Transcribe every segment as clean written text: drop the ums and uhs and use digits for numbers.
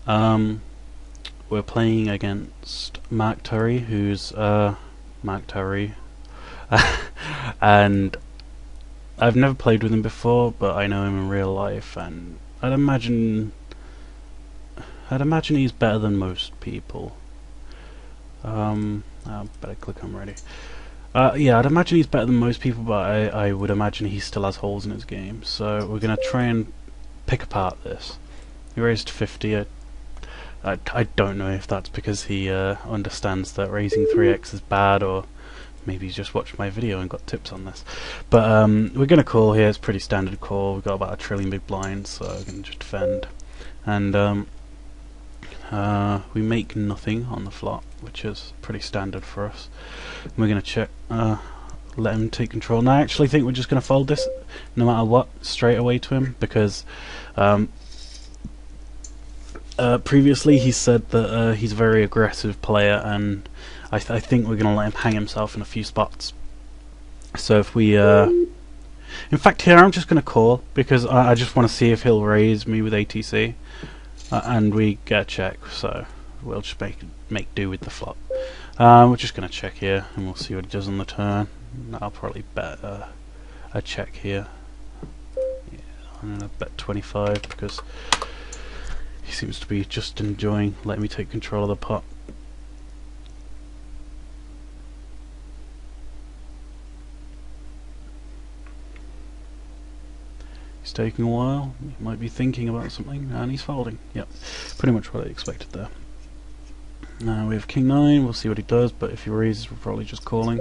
Um, we're playing against MarkTyree, who's MarkTyree, and I've never played with him before, but I know him in real life, and I'd imagine he's better than most people. I better click on ready. Yeah, I'd imagine he's better than most people, but I would imagine he still has holes in his game. So we're gonna try and pick apart this. He raised 50. I don't know if that's because he understands that raising 3x is bad, or maybe he's just watched my video and got tips on this. But we're going to call here. It's pretty standard call. We've got about 1 trillion big blinds, so we're going to just defend. And we make nothing on the flop, which is pretty standard for us. And we're going to check, let him take control. And I actually think we're just going to fold this no matter what straight away to him, because previously he said that he's a very aggressive player, and I think we're going to let him hang himself in a few spots. So if we in fact here I'm just going to call, because I just want to see if he'll raise me with ATC, and we get a check, so we'll just make do with the flop. We're just going to check here and we'll see what he does on the turn. I'll probably bet a check here. Yeah, I'm going to bet 25 because he seems to be just enjoying letting me take control of the pot. He's taking a while. He might be thinking about something, and he's folding. Yep, pretty much what I expected there. Now we have King 9. We'll see what he does, but if he raises, we're probably just calling.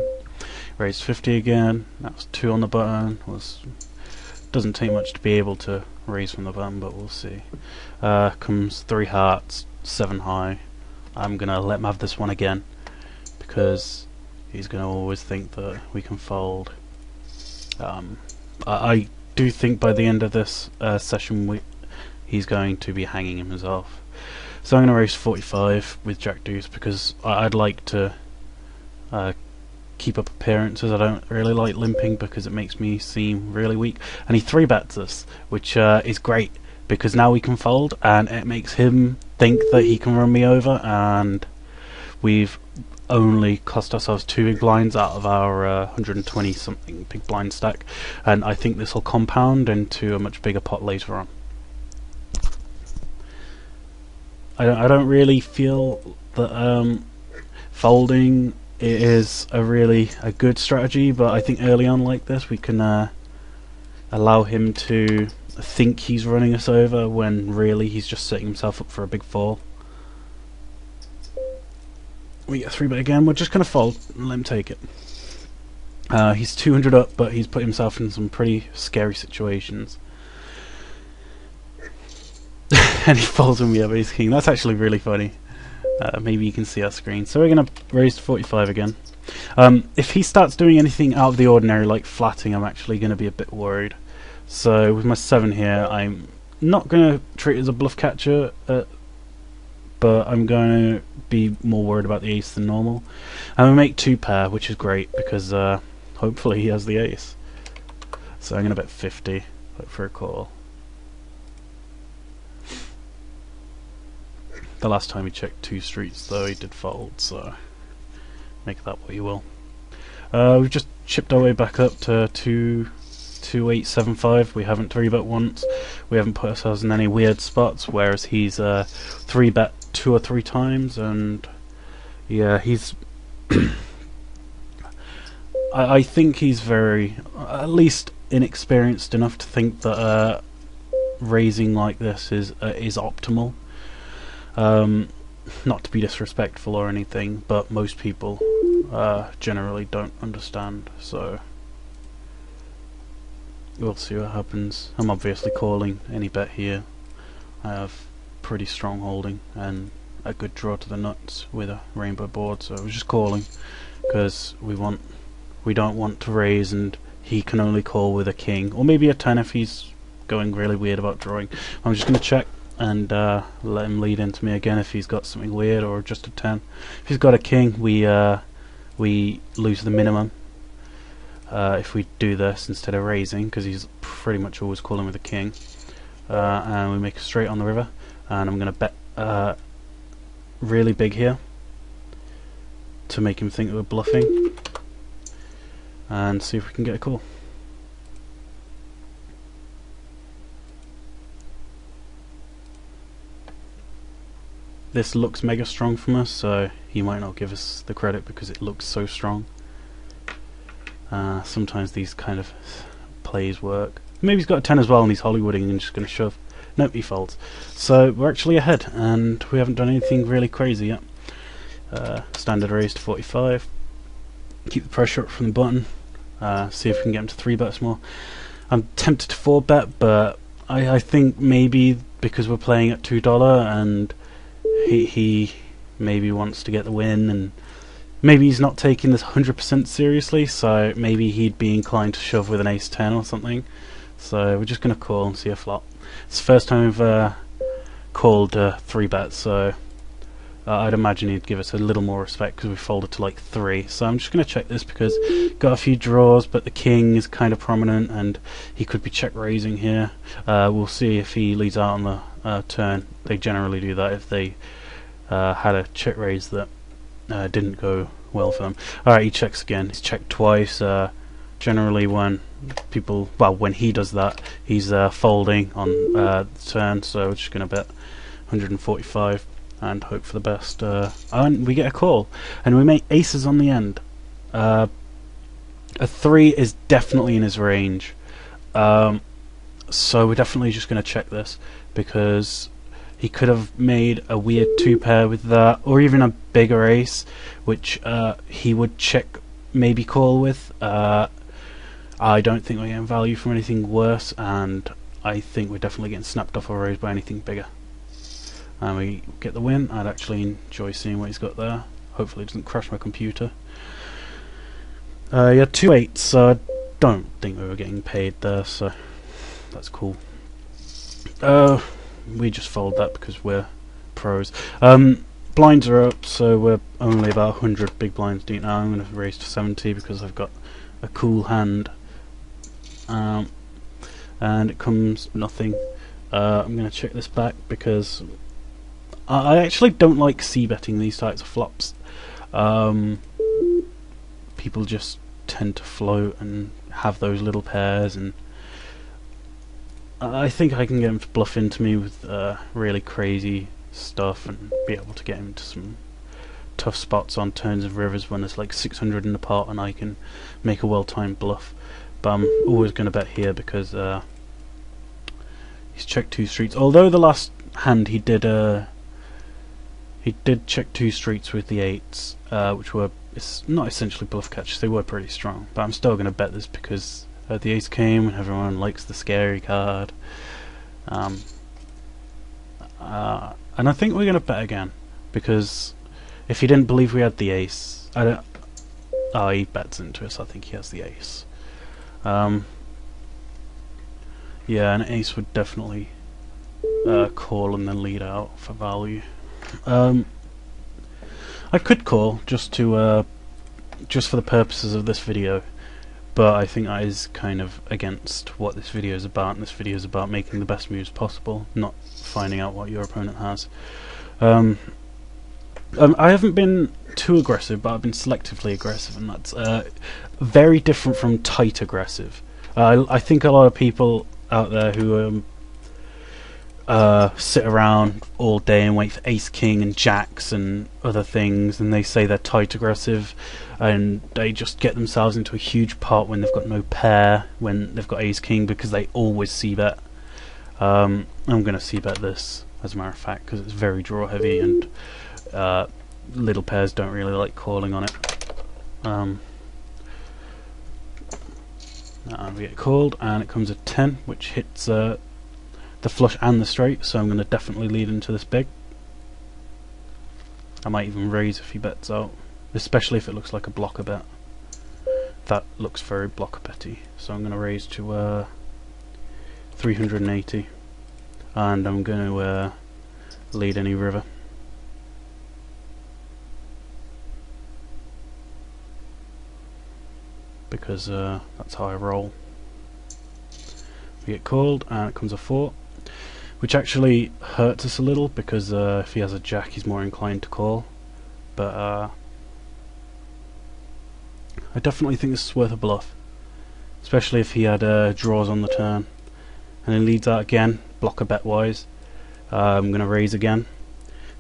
Raise 50 again. That was 2 on the button. Doesn't take much to be able to raise from the button, but we'll see. Comes 3 hearts, 7 high. I'm gonna let him have this one again, because he's gonna always think that we can fold. I do think by the end of this session he's going to be hanging himself. So I'm going to raise 45 with Jack Deuce, because I'd like to keep up appearances. I don't really like limping because it makes me seem really weak. And he 3-bets us, which is great, because now we can fold, and it makes him think that he can run me over, and we've only cost ourselves 2 big blinds out of our 120 something big blind stack, and I think this will compound into a much bigger pot later on. I don't really feel that folding is a good strategy, but I think early on like this we can allow him to think he's running us over when really he's just setting himself up for a big fall. We get 3-bet again. We're just going to fold and let him take it. He's 200 up, but he's put himself in some pretty scary situations. And he folds when we have ace king. That's actually really funny. Maybe you can see our screen. So we're going to raise to 45 again. If he starts doing anything out of the ordinary, like flatting, I'm actually going to be a bit worried. So with my 7 here, I'm not going to treat it as a bluff catcher, but I'm going to be more worried about the ace than normal. And we make 2 pair, which is great, because hopefully he has the ace. So I'm going to bet 50, hope for a call. The last time he checked 2 streets, though, he did fold, so make that what you will. We've just chipped our way back up to 2875. We haven't 3-bet once. We haven't put ourselves in any weird spots, whereas he's 3-bet 2 or 3 times, and yeah, he's I think he's very, at least inexperienced enough to think that raising like this is optimal. Not to be disrespectful or anything, but most people generally don't understand, so we'll see what happens. I'm obviously calling any bet here. I have pretty strong holding and a good draw to the nuts with a rainbow board, so I was just calling because we don't want to raise and he can only call with a king, or maybe a 10 if he's going really weird about drawing. I'm just going to check and let him lead into me again if he's got something weird, or just a 10. If he's got a king, we lose the minimum if we do this instead of raising, because he's pretty much always calling with a king. And we make a straight on the river, and I'm going to bet really big here to make him think that we're bluffing, and see if we can get a call. This looks mega strong from us, so he might not give us the credit because it looks so strong. Sometimes these kind of plays work. Maybe he's got a 10 as well and he's Hollywooding and just going to shove. Nope, he folds. So we're actually ahead, and we haven't done anything really crazy yet. Standard raise to 45. Keep the pressure up from the button. See if we can get him to 3 bets more. I'm tempted to 4 bet, but I think maybe because we're playing at $2 and he maybe wants to get the win, and maybe he's not taking this 100% seriously, so maybe he'd be inclined to shove with an ace-10 or something. So we're just going to call and see a flop. It's the first time we've called 3 bets, so I'd imagine he'd give us a little more respect because we folded to like 3. So I'm just going to check this because got a few draws, but the king is kind of prominent and he could be check raising here. We'll see if he leads out on the turn. They generally do that if they had a check raise that didn't go well for them. Alright, he checks again. He's checked twice. Generally when people, well, when he does that, he's folding on the turn, so we're just going to bet 145 and hope for the best. And we get a call, and we make aces on the end. A 3 is definitely in his range, so we're definitely just going to check this, because he could have made a weird 2-pair with that, or even a bigger ace, which he would check, maybe call with. I don't think we're getting value from anything worse, and I think we're definitely getting snapped off or raised by anything bigger. And we get the win. I'd actually enjoy seeing what he's got there. Hopefully it doesn't crash my computer. He had 2 8s, so I don't think we were getting paid there, so that's cool. We just fold that because we're pros. Blinds are up, so we're only about 100 big blinds deep now. I'm going to raise to 70 because I've got a cool hand. And it comes nothing. I'm going to check this back because I actually don't like c-betting these types of flops. People just tend to float and have those little pairs, and I think I can get him to bluff into me with really crazy stuff and be able to get him into some tough spots on turns of rivers when there's like 600 in the pot and I can make a well-timed bluff. But I'm always going to bet here because he's checked 2 streets. Although the last hand he did check 2 streets with the 8s, which were not essentially bluff catches. They were pretty strong. But I'm still going to bet this because the ace came and everyone likes the scary card. And I think we're going to bet again because if he didn't believe we had the ace, I don't. Oh, he bets into us. I think he has the ace. Yeah, an ace would definitely call and then lead out for value. I could call just to just for the purposes of this video, but I think that is kind of against what this video is about. And this video is about making the best moves possible, not finding out what your opponent has. I haven't been too aggressive, but I've been selectively aggressive, and that's very different from tight aggressive. I think a lot of people out there who sit around all day and wait for ace king and jacks and other things, and they say they're tight aggressive, and they just get themselves into a huge pot when they've got no pair, when they've got ace king, because they always c-bet. I'm going to c-bet this, as a matter of fact, because it's very draw heavy and little pairs don't really like calling on it. We get called, and it comes a 10, which hits the flush and the straight, so I'm going to definitely lead into this big. I might even raise if he bets out, especially if it looks like a blocker bet. That looks very blocker betty, so I'm going to raise to 380, and I'm going to lead any river. Because that's how I roll. We get called, and it comes a 4. which actually hurts us a little because if he has a jack he's more inclined to call. But I definitely think this is worth a bluff, especially if he had draws on the turn. And he leads out again, blocker bet wise. I'm going to raise again,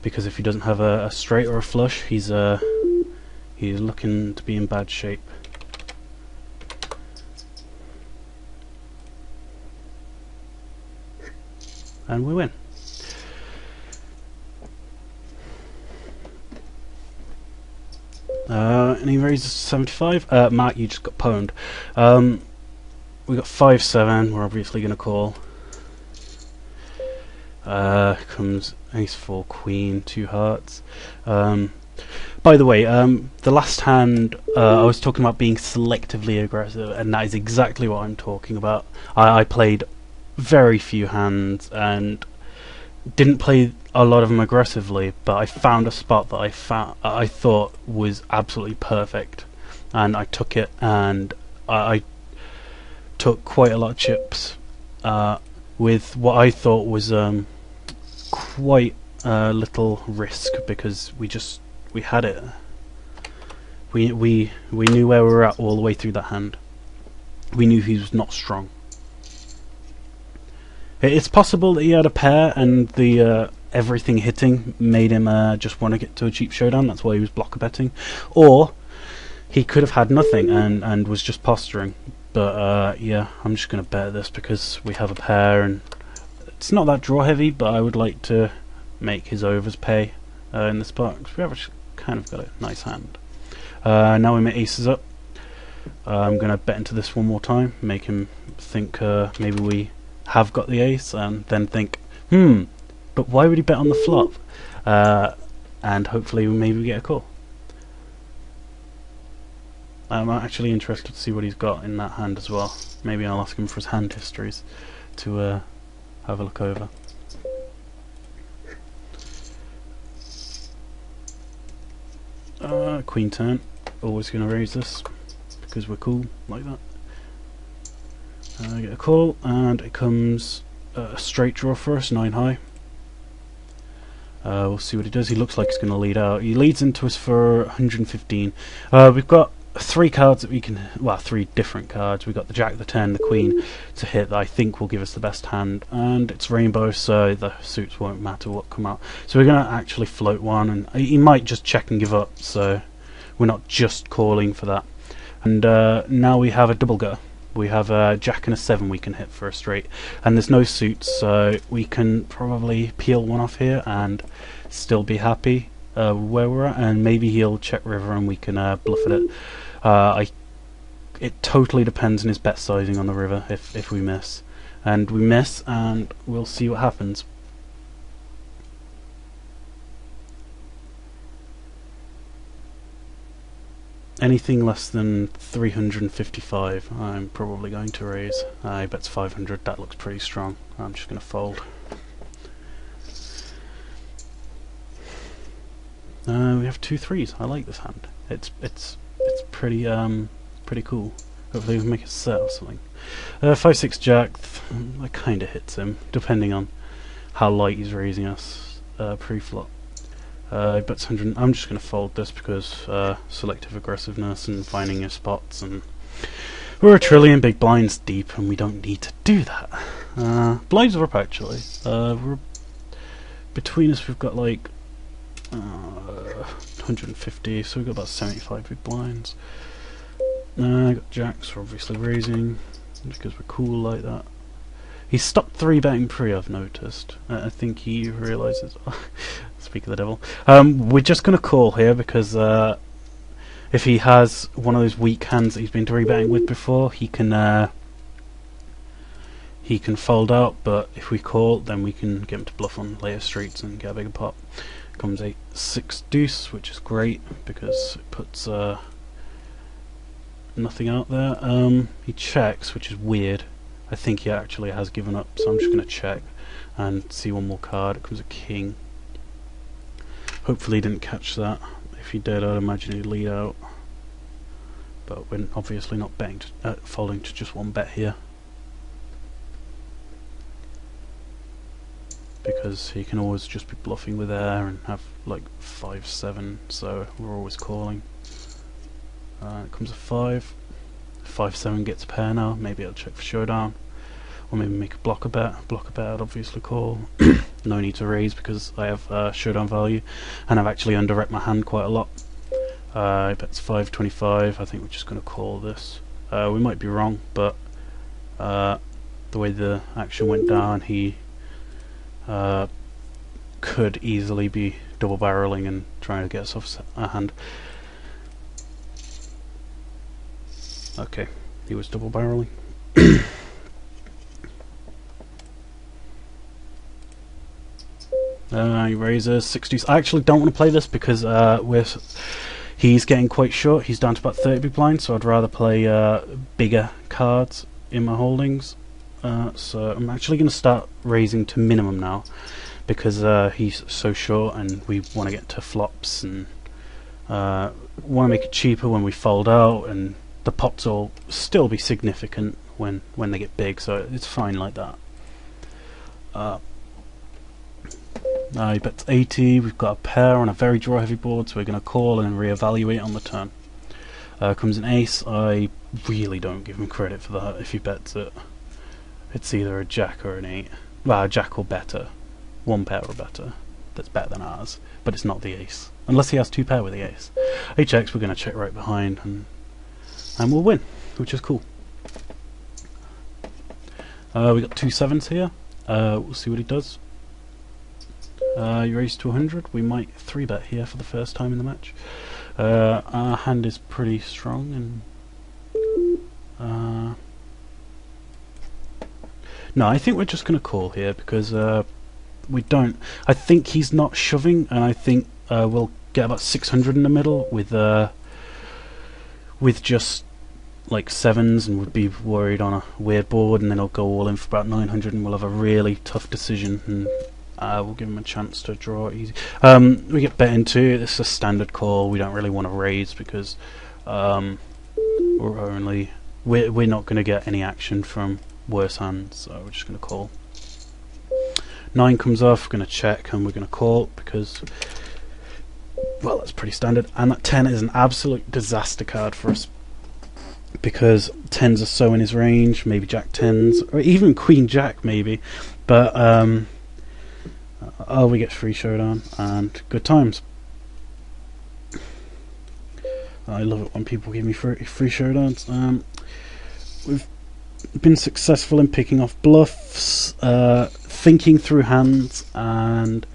because if he doesn't have a straight or a flush, he's looking to be in bad shape. And we win. And he raises 75. Mark, you just got pwned. We got 5-7. We're obviously going to call. Comes ace 4 queen 2 hearts. By the way, the last hand I was talking about being selectively aggressive, and that is exactly what I'm talking about. I played very few hands and didn't play a lot of them aggressively, but I found a spot that I thought was absolutely perfect, and I took it, and I took quite a lot of chips with what I thought was quite little risk, because we had it. We knew where we were at all the way through that hand. We knew he was not strong. It's possible that he had a pair and the everything hitting made him just want to get to a cheap showdown. That's why he was blocker betting. Or he could have had nothing and was just posturing. But yeah, I'm just going to bet this because we have a pair, and it's not that draw heavy, but I would like to make his overs pay in this part, because we have kind of got a nice hand. Now we make aces up. I'm going to bet into this one more time, make him think maybe we have got the ace, and then think, but why would he bet on the flop? And hopefully maybe we get a call. I'm actually interested to see what he's got in that hand as well. Maybe I'll ask him for his hand histories to have a look over. Queen turn. Always going to raise this because we're cool like that. I get a call, and it comes a straight draw for us, 9 high. We'll see what he does. He looks like he's going to lead out. He leads into us for 115. We've got 3 cards that we can, well, 3 different cards. We've got the jack, the 10, the queen to hit that I think will give us the best hand, and it's rainbow, so the suits won't matter what come out. So we're going to actually float one, and he might just check and give up, so we're not just calling for that. And now we have a double gutter. We have a jack and a 7 we can hit for a straight, and there's no suits, so we can probably peel one off here and still be happy where we're at, and maybe he'll check river and we can bluff at it. It totally depends on his bet sizing on the river if we miss. And we miss, and we'll see what happens. Anything less than 355 I'm probably going to raise. I bet's 500, that looks pretty strong. I'm just going to fold. We have 2 threes. I like this hand. It's pretty pretty cool. Hopefully we can make a set or something. 5-6 jack. That kind of hits him, depending on how light he's raising us pre-flop. Bets 100. I'm just going to fold this because selective aggressiveness and finding your spots, and we're a trillion big blinds deep, and we don't need to do that. Blinds are up actually. We're between us. We've got like 150, so we've got about 75 big blinds. Got jacks. We're obviously raising because we're cool like that. He stopped 3-betting pre, I've noticed. I think he realises. Speak of the devil. We're just going to call here because if he has one of those weak hands that he's been 3-betting with before, he can fold out. But if we call, then we can get him to bluff on later streets and get a bigger pot. Comes a 6 deuce, which is great because it puts nothing out there. He checks, which is weird. I think he actually has given up, so I'm just going to check and see one more card. It comes a king. Hopefully he didn't catch that. If he did, I'd imagine he'd lead out. But we're obviously not betting folding to just one bet here. because he can always just be bluffing with air and have like 5-7, so we're always calling. It comes a 5-7 gets a pair now. Maybe I'll check for showdown, or maybe make a blocker bet. Blocker bet I'd obviously call. No need to raise because I have showdown value, and I've actually under-rep my hand quite a lot. I bet it's 5-25. I think we're just going to call this. We might be wrong, but the way the action went down, he could easily be double barreling and trying to get us off a hand. Okay, he was double barreling. He raises 60s. I actually don't want to play this because he's getting quite short. He's down to about 30 big blinds, so I'd rather play bigger cards in my holdings. So I'm actually going to start raising to minimum now because he's so short and we want to get to flops and want to make it cheaper when we fold out, and the pots will still be significant when they get big, so it's fine like that. He bets 80. We've got a pair on a very draw heavy board, so we're going to call and reevaluate on the turn. Comes an ace. I really don't give him credit for that if he bets it. It's either a jack or an 8. Well, a jack or better. One pair or better. That's better than ours, but it's not the ace. Unless he has 2 pair with the ace. He checks, we're going to check right behind, and we'll win, which is cool. We got 2 7s here. We'll see what he does. You raise to 100. We might 3-bet here for the first time in the match. Our hand is pretty strong, and no, I think we're just going to call here because we don't. I think he's not shoving, and I think we'll get about 600 in the middle with just like 7s, and would be worried on a weird board, and then he'll go all in for about 900, and we'll have a really tough decision, and we'll give him a chance to draw easy. We get bet into. This is a standard call. We don't really want to raise because we're not going to get any action from worse hands, so we're just going to call. 9 comes off, we're going to check, and we're going to call because, well, that's pretty standard. And that 10 is an absolute disaster card for us because 10s are so in his range. Maybe jack 10s, or even queen jack maybe, but oh, we get free showdown and good times. I love it when people give me free showdowns. We've been successful in picking off bluffs, thinking through hands, and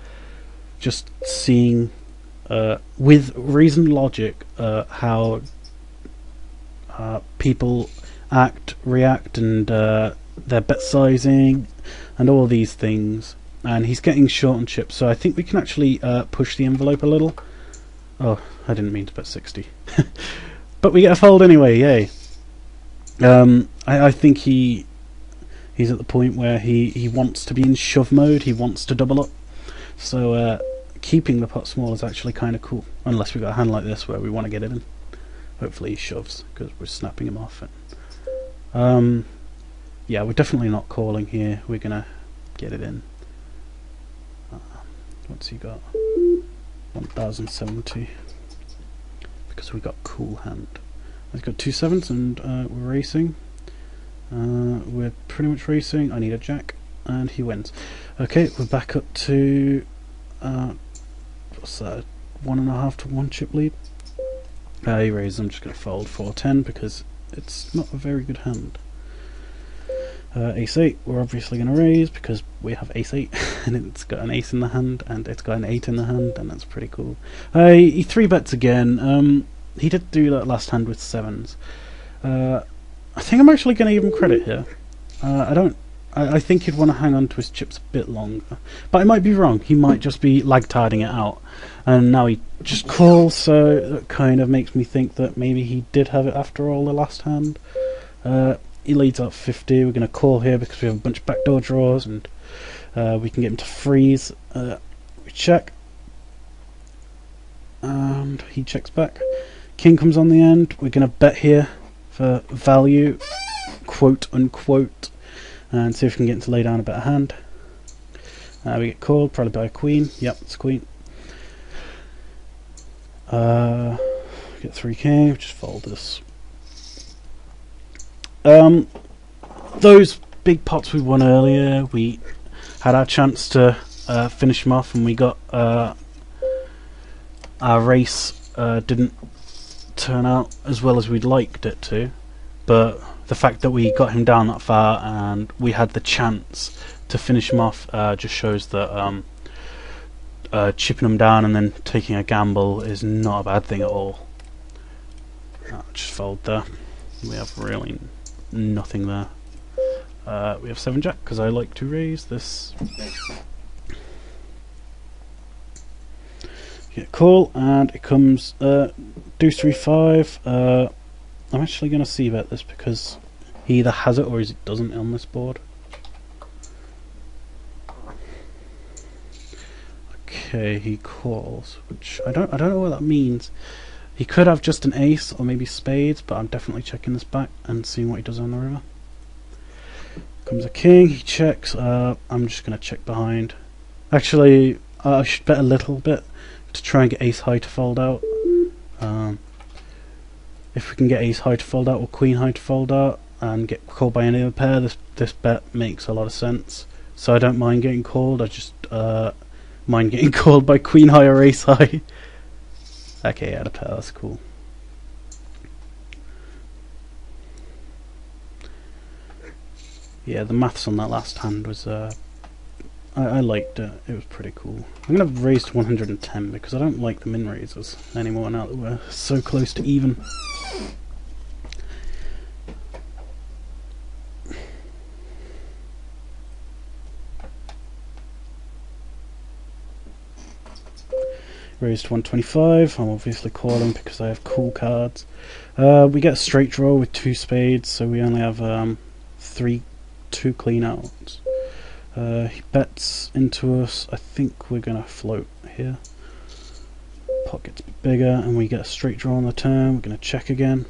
just seeing with reason and logic how people react, and their bet sizing, and all these things. And he's getting short on chips, so I think we can actually push the envelope a little. Oh, I didn't mean to bet 60. But we get a fold anyway, yay. I think he's at the point where he wants to be in shove mode, he wants to double up. So keeping the pot small is actually kind of cool, unless we've got a hand like this where we want to get it in. Hopefully he shoves, because we're snapping him off. And, yeah, we're definitely not calling here, we're going to get it in. What's he got? 1070. Because we got cool hand. He's got 2 7s, and we're racing. We're pretty much racing. I need a jack, and he wins. Okay, we're back up to what's that? 1.5 to 1 chip lead. He raises. I'm just going to fold 4-10 because it's not a very good hand. Ace 8, we're obviously going to raise because we have ace 8 and it's got an ace in the hand and it's got an 8 in the hand, and that's pretty cool. He 3-bets again. He did do that last hand with 7s. I think I'm actually going to give him credit here. I think he'd want to hang on to his chips a bit longer, but I might be wrong. He might just be lag-tarding it out, and now he just calls, so that kind of makes me think that maybe he did have it after all the last hand. He leads up 50. We're going to call here because we have a bunch of backdoor draws, and we can get him to freeze. We check, and he checks back. King comes on the end. We're going to bet here for value, quote unquote, and see if we can get him to lay down a better hand. We get called, probably by a queen. Yep, it's a queen. Get 3 king, just fold this. Those big pots we won earlier, we had our chance to finish them off, and we got our race didn't turn out as well as we'd liked it to, but the fact that we got him down that far and we had the chance to finish him off just shows that chipping him down and then taking a gamble is not a bad thing at all. Just fold there. We have really nothing there. We have 7 jack because I like to raise this. Get call, and it comes deuce 3-5. I'm actually going to see about this because he either has it or he doesn't on this board. Okay, he calls, which I don't know what that means. He could have just an ace or maybe spades, but I'm definitely checking this back and seeing what he does on the river. Comes a king, he checks. I'm just going to check behind. Actually, I should bet a little bit to try and get ace high to fold out. If we can get ace high to fold out or queen high to fold out and get called by any other pair, this bet makes a lot of sense. So I don't mind getting called. I just mind getting called by queen high or ace high. Okay, yeah, a pair, that's cool. Yeah, the maths on that last hand was I liked it. It was pretty cool. I'm gonna raise to 110 because I don't like the min raises anymore now that we're so close to even. Raised to 125. I'm obviously calling because I have cool cards. We get a straight draw with 2 spades, so we only have 2 clean outs. He bets into us. I think we're gonna float here. Pot gets a bit bigger, and we get a straight draw on the turn. We're gonna check again.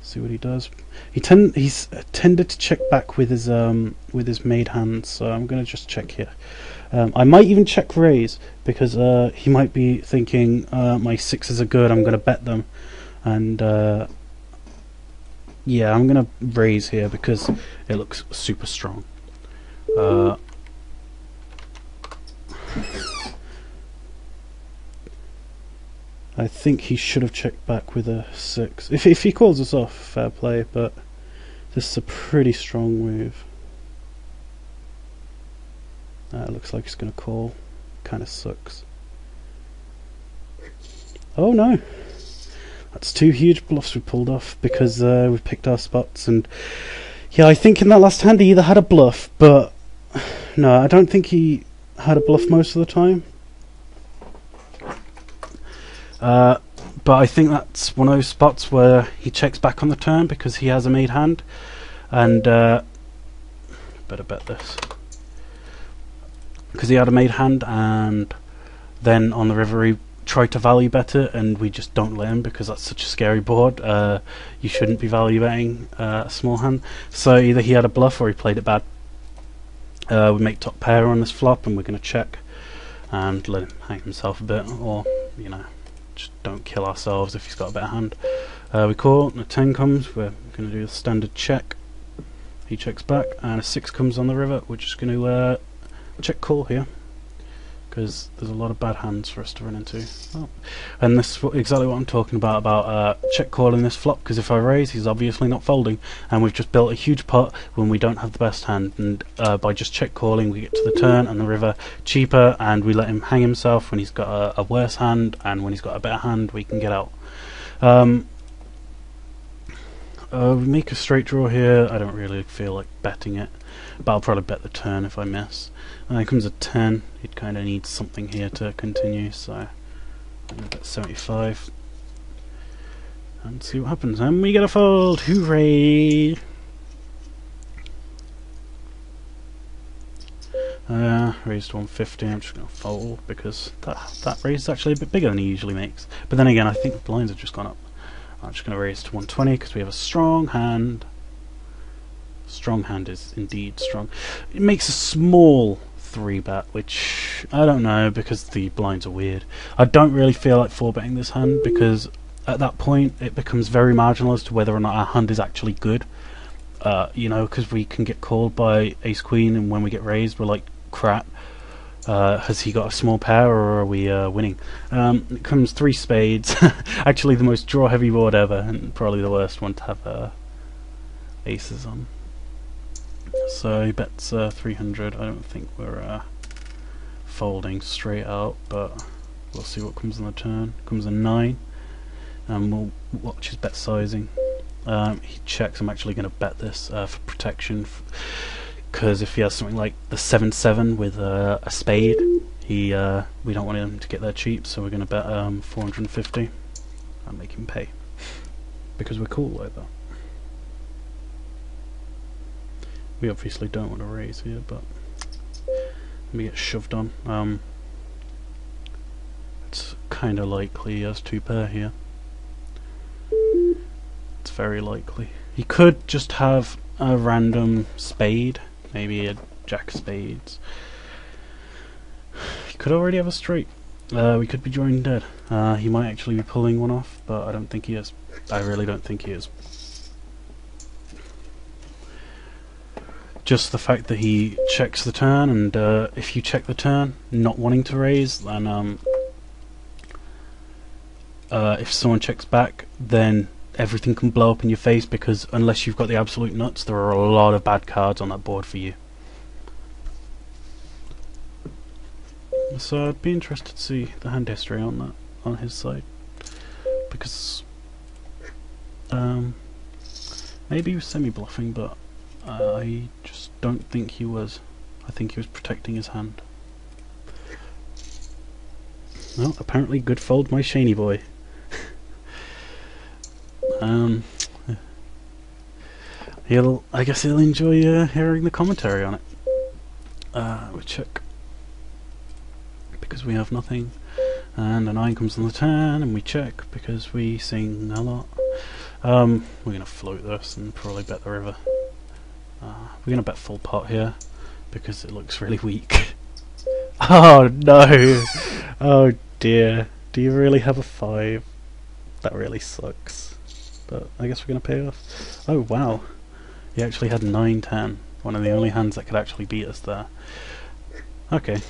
See what he does. He's tended to check back with his made hands, so I'm gonna just check here. I might even check raise because he might be thinking my 6s are good. I'm gonna bet them, and yeah, I'm gonna raise here because it looks super strong. I think he should have checked back with a 6. If he calls us off, fair play, but this is a pretty strong move. It looks like he's going to call. Kind of sucks. Oh no! That's 2 huge bluffs we pulled off because we picked our spots, and yeah, I think in that last hand he either had a bluff, but no, I don't think he had a bluff most of the time. But I think that's one of those spots where he checks back on the turn because he has a made hand, and better bet this because he had a made hand, and then on the river he tried to value bet it, and we just don't let him because that's such a scary board. You shouldn't be value betting a small hand. So either he had a bluff or he played it bad. We make top pair on this flop, and we're going to check and let him hang himself a bit, or you know, just don't kill ourselves if he's got a better hand. We call, and a 10 comes. We're going to do the standard check. He checks back, and a 6 comes on the river. We're just going to check call here because there's a lot of bad hands for us to run into. Oh. And this is exactly what I'm talking about check calling this flop, because if I raise, he's obviously not folding, and we've just built a huge pot when we don't have the best hand, and by just check calling we get to the turn and the river cheaper, and we let him hang himself when he's got a worse hand, and when he's got a better hand we can get out. We make a straight draw here. I don't really feel like betting it, but I'll probably bet the turn if I miss. Here comes a 10. He'd kind of need something here to continue, so I'm going to bet 75 and see what happens. And we get a fold! Hooray! Raised to 150. I'm just going to fold because that raise is actually a bit bigger than he usually makes. But then again, I think the blinds have just gone up. I'm just going to raise to 120 because we have a strong hand. Strong hand is indeed strong. It makes a small 3-bet, which I don't know because the blinds are weird. I don't really feel like 4-betting this hand because at that point it becomes very marginal as to whether or not our hand is actually good. You know, because we can get called by ace queen, and when we get raised we're like, crap, has he got a small pair or are we winning? It comes 3 spades. Actually the most draw heavy board ever, and probably the worst one to have aces on. So he bets 300. I don't think we're folding straight out, but we'll see what comes on the turn. Comes a 9, and we'll watch his bet sizing. He checks. I'm actually going to bet this for protection, because if he has something like the 7-7 with a spade, we don't want him to get there cheap, so we're going to bet 450 and make him pay, because we're cool like that. We obviously don't want to raise here, but we get shoved on. It's kind of likely he has 2 pair here. It's very likely. He could just have a random spade, maybe a jack of spades. He could already have a straight. We could be drawing dead. He might actually be pulling one off, but I don't think he is. I really don't think he is. Just the fact that he checks the turn, and if you check the turn, not wanting to raise, then if someone checks back, then everything can blow up in your face, because unless you've got the absolute nuts, there are a lot of bad cards on that board for you. So I'd be interested to see the hand history on that, on his side, because maybe he was semi-bluffing, but I just don't think he was. I think he was protecting his hand. Well, apparently good fold, my Shaney boy. I guess he'll enjoy hearing the commentary on it. We check, because we have nothing, and a 9 comes on the turn, and we check because we sing a lot. We're gonna float this and probably bet the river. We're gonna bet full pot here because it looks really weak. Oh no! Oh dear. Do you really have a 5? That really sucks. But I guess we're gonna pay off. Oh wow. He actually had 9-10. One of the only hands that could actually beat us there. Okay.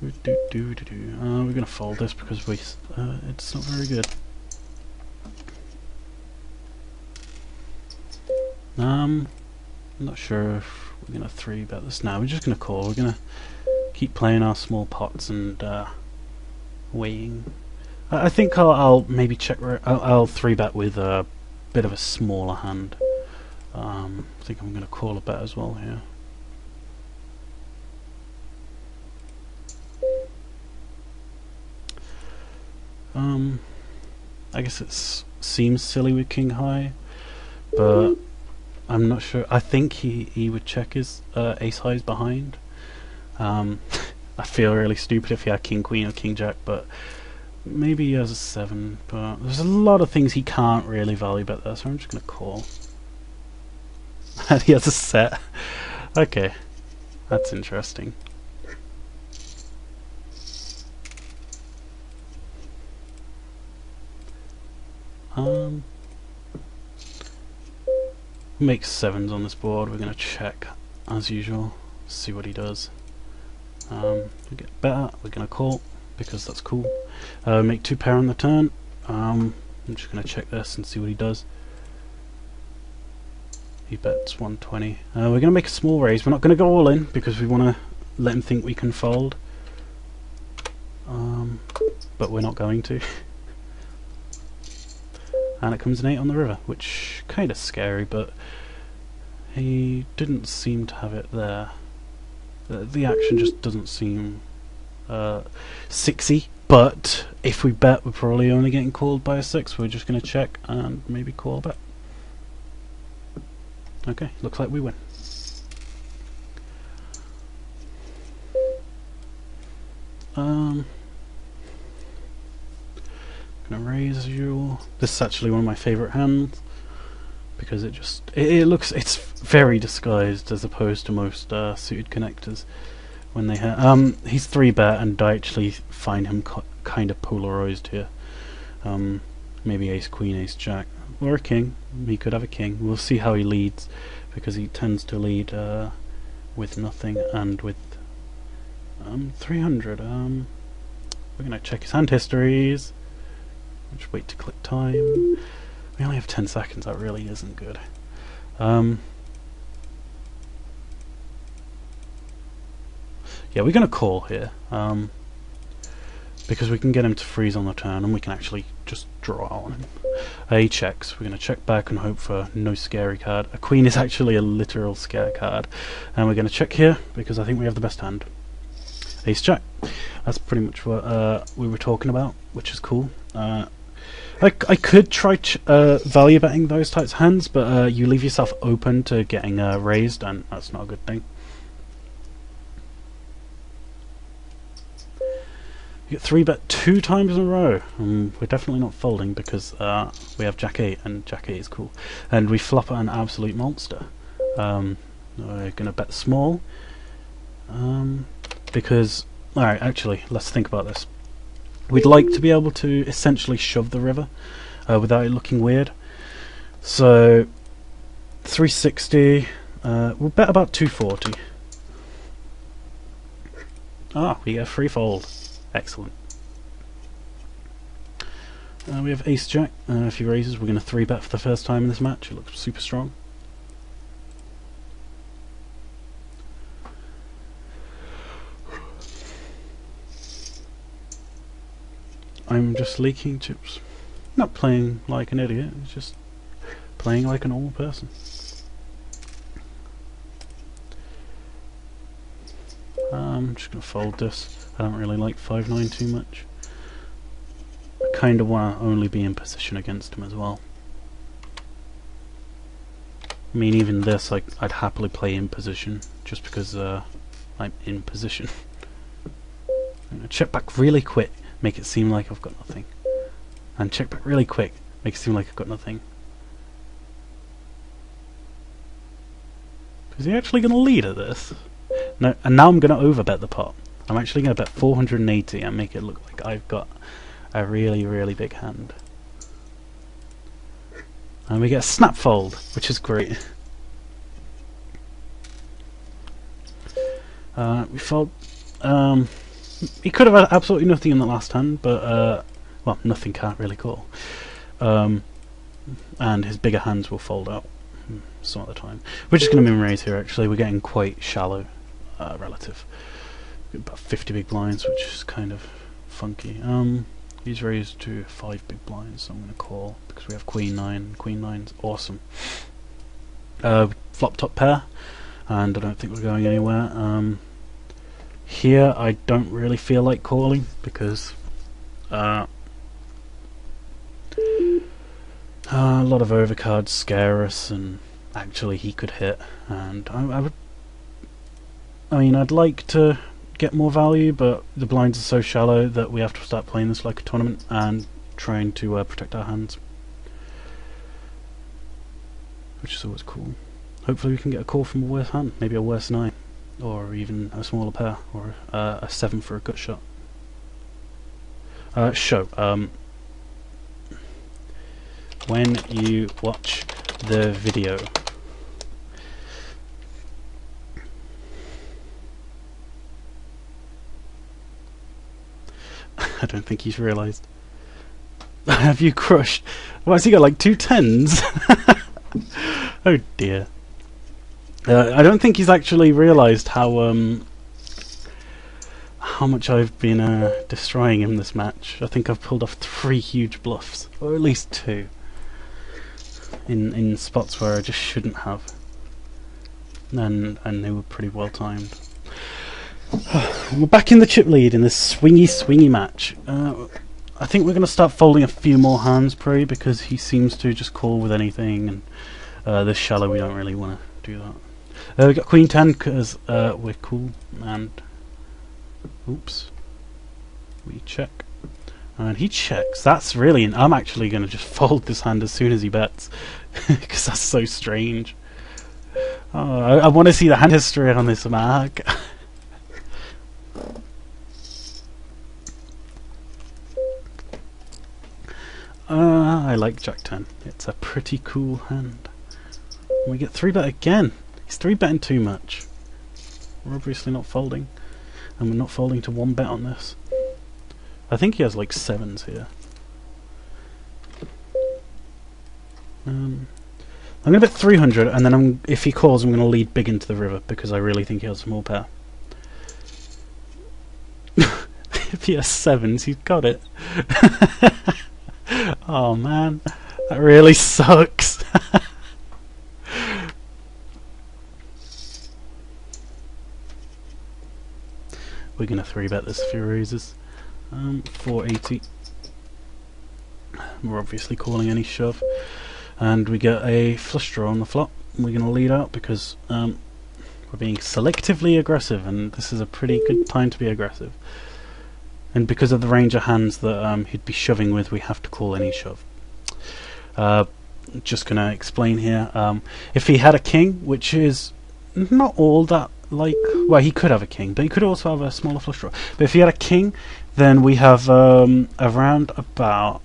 We're gonna fold this because it's not very good. I'm not sure if we're gonna 3-bet this now. We're just gonna call. We're gonna keep playing our small pots and weighing. I think I'll maybe check. I'll 3-bet with a bit of a smaller hand. I think I'm gonna call a bet as well here. I guess it seems silly with king high, but I'm not sure. I think he would check his ace highs behind. I feel really stupid if he had king queen or king jack, but maybe he has a 7. But there's a lot of things he can't really value bet there, so I'm just gonna call. And he has a set. Okay, that's interesting. Makes 7s on this board. We're going to check as usual, see what he does. We get better, we're going to call because that's cool. Make 2 pair on the turn. I'm just going to check this and see what he does. He bets 120. We're going to make a small raise. We're not going to go all in because we want to let him think we can fold. But we're not going to. And it comes an 8 on the river, which kind of scary, but he didn't seem to have it there. The action just doesn't seem 6y, but if we bet, we're probably only getting called by a 6. We're just going to check and maybe call a bet. Okay, looks like we win. Gonna raise as usual. This is actually one of my favourite hands because it looks, it's very disguised as opposed to most suited connectors when they have. He's 3-bet, and I actually find him kind of polarised here. Maybe ace queen, ace jack, or a king. He could have a king. We'll see how he leads, because he tends to lead with nothing and with 300. We're gonna check his hand histories. Just wait to click time. We only have 10 seconds. That really isn't good. Yeah, we're gonna call here. Because we can get him to freeze on the turn, and we can actually just draw on him. He checks. We're going to check back and hope for no scary card. A queen is actually a literal scare card. And we're going to check here, because I think we have the best hand. Ace jack. That's pretty much what we were talking about, which is cool. I could try value betting those types of hands, but you leave yourself open to getting raised, and that's not a good thing. You get 3-bet 2 times in a row. We're definitely not folding because we have Jack 8, and Jack 8 is cool. And we flop an absolute monster. We're going to bet small. Because, alright, actually, let's think about this. We'd like to be able to essentially shove the river without it looking weird. So, 360, we'll bet about 240. Ah, we get a free fold. Excellent. We have ace jack. If he raises, we're going to 3-bet for the first time in this match. It looks super strong. I'm just leaking chips. Not playing like an idiot, it's just playing like a normal person. I'm just going to fold this. I don't really like 5-9 too much. I kind of want to only be in position against him as well. I mean, even this, I'd happily play in position, just because I'm in position. I'm going to check back really quick, make it seem like I've got nothing. And check back really quick, make it seem like I've got nothing. Is he actually going to lead at this? No, and now I'm going to overbet the pot. I'm actually going to bet 480 and make it look like I've got a really, really big hand. And we get a snap fold, which is great. We fold. He could have had absolutely nothing in the last hand, but well, nothing can't really call. And his bigger hands will fold out some of the time. We're just going to min raise here. Actually, we're getting quite shallow relative. About 50 big blinds, which is kind of funky. He's raised to 5 big blinds, so I'm going to call because we have Queen 9. Queen 9's awesome. Flop top pair, and I don't think we're going anywhere. Here, I don't really feel like calling because a lot of overcards scare us, and actually he could hit. And I mean, I'd like to get more value, but the blinds are so shallow that we have to start playing this like a tournament and trying to protect our hands, which is always cool. Hopefully we can get a call from a worse hand, maybe a worse 9, or even a smaller pair, or a 7 for a gut shot. When you watch the video, I don't think he's realised. Have you crushed? What has he got, like 2 10s? Oh dear. I don't think he's actually realised how much I've been destroying him this match. I think I've pulled off 3 huge bluffs, or at least 2, in spots where I just shouldn't have, and they were pretty well timed. We're back in the chip lead in this swingy match. I think we're going to start folding a few more hands, Pre, because he seems to just call with anything, and this shallow we don't really want to do that. We got Queen 10 because we're cool, and oops, we check. And he checks. That's really... I'm actually going to just fold this hand as soon as he bets. Because that's so strange. Oh, I want to see the hand history on this Mark. I like Jack 10. It's a pretty cool hand. We get 3-bet again. He's 3-betting too much. We're obviously not folding. And we're not folding to 1 bet on this. I think he has like 7s here. I'm going to bet 300, and then if he calls, I'm going to lead big into the river because I really think he has a small pair. If he has 7s, he's got it. Oh man, that really sucks. We're going to 3-bet this if he raises. 480. We're obviously calling any shove. And we get a flush draw on the flop. We're going to lead out because we're being selectively aggressive, and this is a pretty good time to be aggressive. And because of the range of hands that he'd be shoving with, we have to call any shove. Just going to explain here. If he had a king, which is not all that like... Well, he could have a king, but he could also have a smaller flush draw. But if he had a king, then we have around about...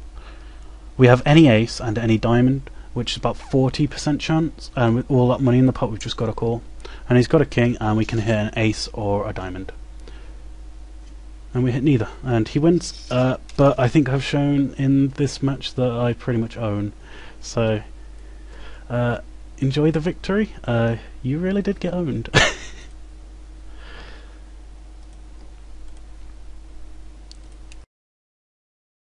We have any ace and any diamond, which is about 40% chance, and with all that money in the pot we've just got to call. And he's got a king, and we can hit an ace or a diamond. And we hit neither, and he wins. But I think I've shown in this match that I pretty much own. So, enjoy the victory. You really did get owned.